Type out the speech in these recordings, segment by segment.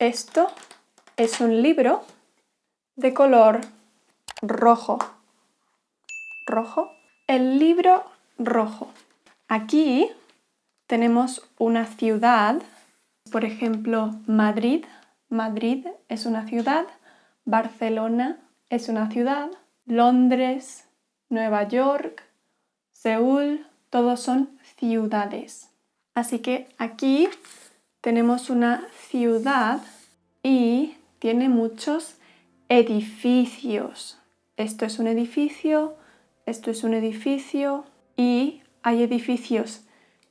Esto es un libro de color rojo. Rojo. El libro rojo. Aquí tenemos una ciudad, por ejemplo, Madrid. Madrid es una ciudad. Barcelona es una ciudad. Londres, Nueva York, Seúl, todos son ciudades. Así que aquí tenemos una ciudad y tiene muchos edificios. Esto es un edificio, esto es un edificio y hay edificios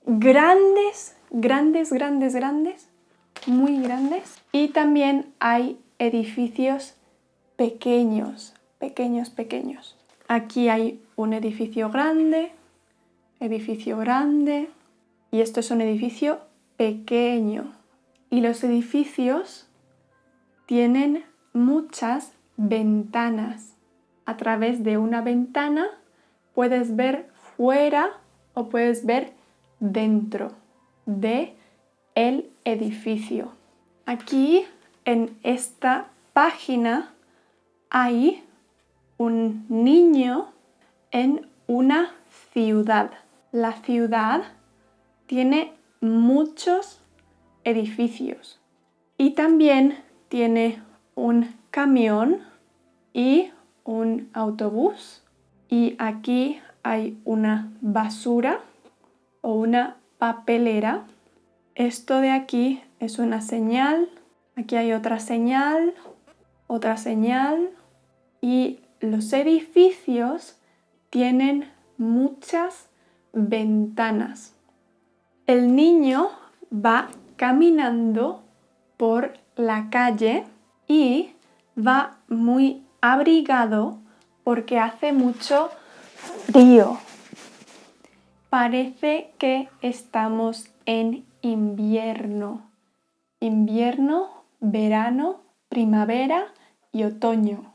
grandes, grandes, grandes, grandes, muy grandes. Y también hay edificios pequeños, pequeños, pequeños. Aquí hay un edificio grande y esto es un edificio pequeño. Y los edificios tienen muchas ventanas. A través de una ventana puedes ver fuera o puedes ver dentro de el edificio. Aquí en esta página hay un niño en una ciudad. La ciudad tiene muchos edificios y también tiene un camión y un autobús. Y aquí hay una basura o una papelera. Esto de aquí es una señal. Aquí hay otra señal y los edificios tienen muchas ventanas. El niño va caminando por la calle y va muy abrigado porque hace mucho frío. Parece que estamos en invierno. Invierno, verano, primavera y otoño.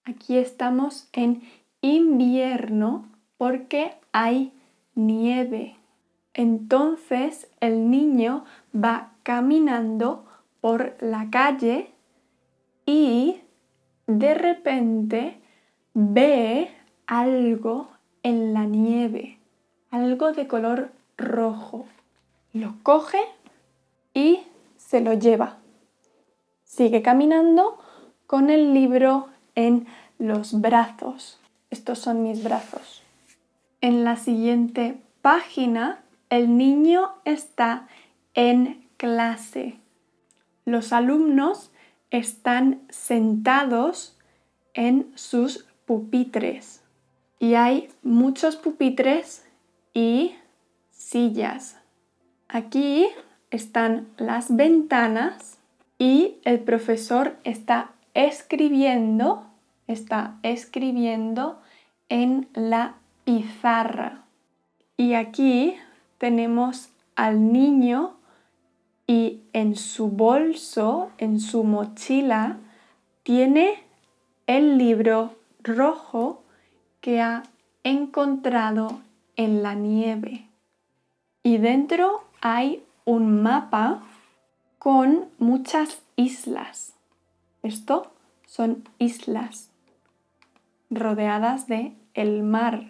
Aquí estamos en invierno porque hay nieve. Entonces el niño va caminando por la calle y de repente ve algo en la nieve, algo de color rojo. Lo coge y se lo lleva. Sigue caminando con el libro en los brazos. Estos son mis brazos. En la siguiente página, el niño está en clase. Los alumnos están sentados en sus pupitres. Y hay muchos pupitres y sillas. Aquí están las ventanas y el profesor está escribiendo en la pizarra. Y aquí tenemos al niño y en su bolso, en su mochila, tiene el libro rojo que ha encontrado en la nieve. Y dentro hay un mapa con muchas islas. Esto son islas rodeadas de el mar.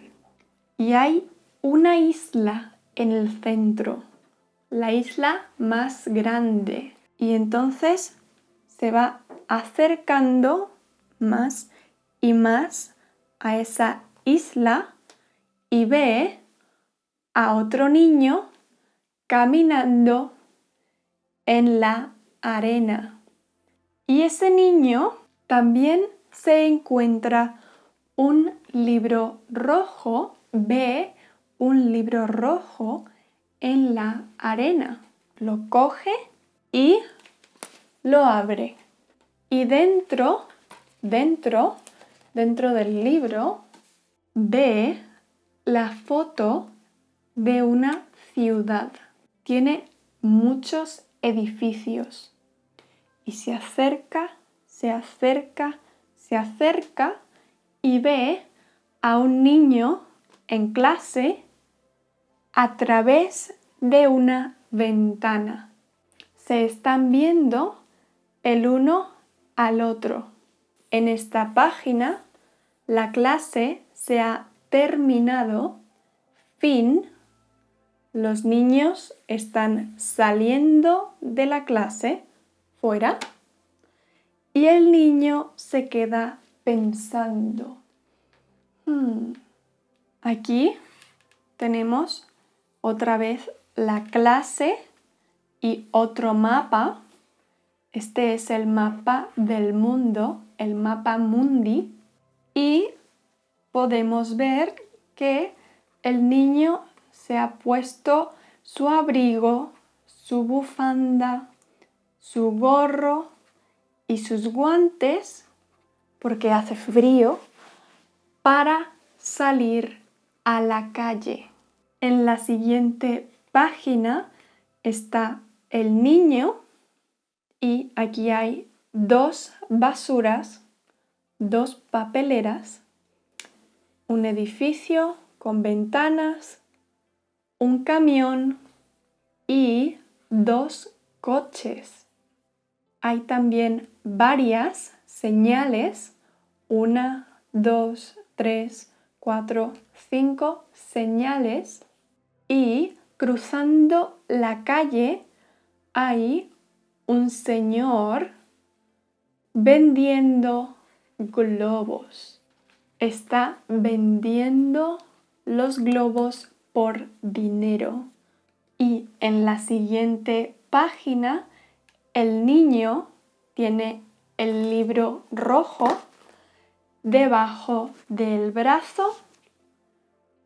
Y hay una isla en el centro, la isla más grande. Y entonces se va acercando más y más a esa isla y ve a otro niño caminando en la arena. Y ese niño también se encuentra un libro rojo, ve un libro rojo en la arena. Lo coge y lo abre. Y dentro del libro ve la foto de una ciudad. Tiene muchos edificios y se acerca y ve a un niño en clase a través de una ventana. Se están viendo el uno al otro. En esta página la clase se ha terminado. Fin. Los niños están saliendo de la clase fuera y el niño se queda pensando. Aquí tenemos otra vez la clase y otro mapa. Este es el mapa del mundo, el mapa mundi, y podemos ver que el niño se ha puesto su abrigo, su bufanda, su gorro y sus guantes, porque hace frío, para salir a la calle. En la siguiente página está el niño y aquí hay dos basuras, dos papeleras, un edificio con ventanas, un camión y dos coches. Hay también varias señales, 1, 2, 3, 4, 5 señales, y cruzando la calle hay un señor vendiendo globos. Está vendiendo los globos por dinero. Y en la siguiente página el niño tiene el libro rojo debajo del brazo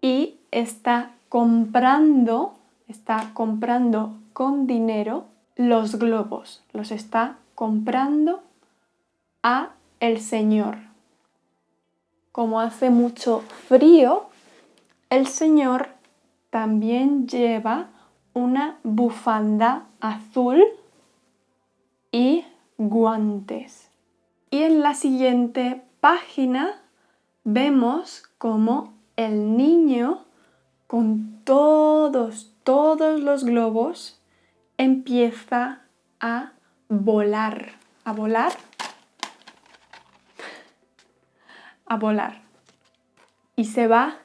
y está comprando con dinero los globos. Los está comprando a el señor. Como hace mucho frío, el señor también lleva una bufanda azul y guantes. Y en la siguiente página vemos cómo el niño con todos los globos empieza a volar. ¿A volar? A volar. Y se va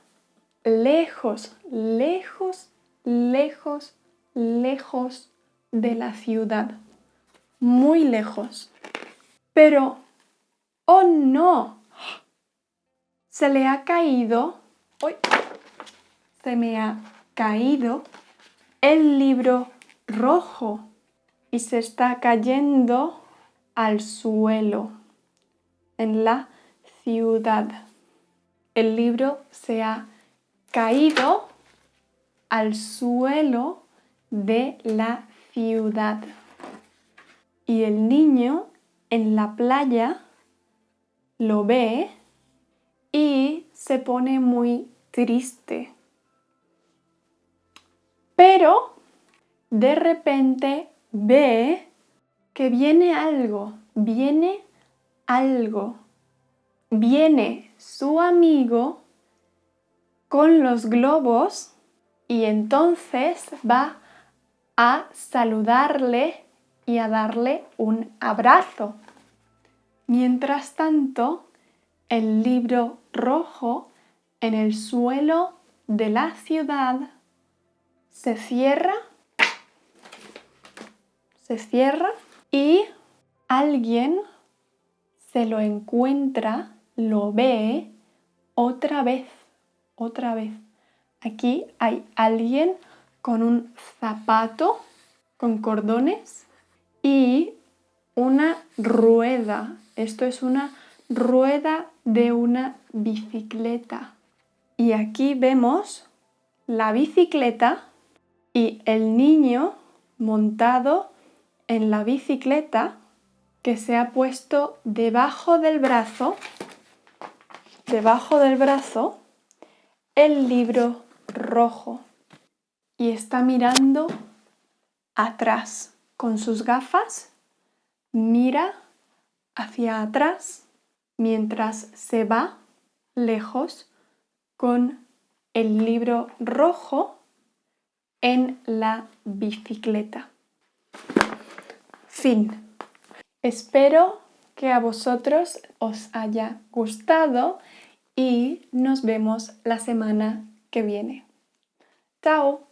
lejos, lejos, lejos, lejos de la ciudad. Muy lejos. Pero, ¡oh no! Se le ha caído. ¡Uy! Se me ha caído el libro rojo y se está cayendo al suelo en la ciudad. El libro se ha caído al suelo de la ciudad. Y el niño en la playa lo ve y se pone muy triste. Pero de repente ve que viene algo. Viene su amigo con los globos y entonces va a saludarle y a darle un abrazo. Mientras tanto, el libro rojo en el suelo de la ciudad se cierra y alguien se lo encuentra, lo ve otra vez. Aquí hay alguien con un zapato con cordones y una rueda. Esto es una rueda de una bicicleta. Y aquí vemos la bicicleta y el niño montado en la bicicleta que se ha puesto debajo del brazo el libro rojo y está mirando atrás con sus gafas, mira hacia atrás mientras se va lejos con el libro rojo en la bicicleta. Fin. Espero que a vosotros os haya gustado y nos vemos la semana que viene. ¡Chao!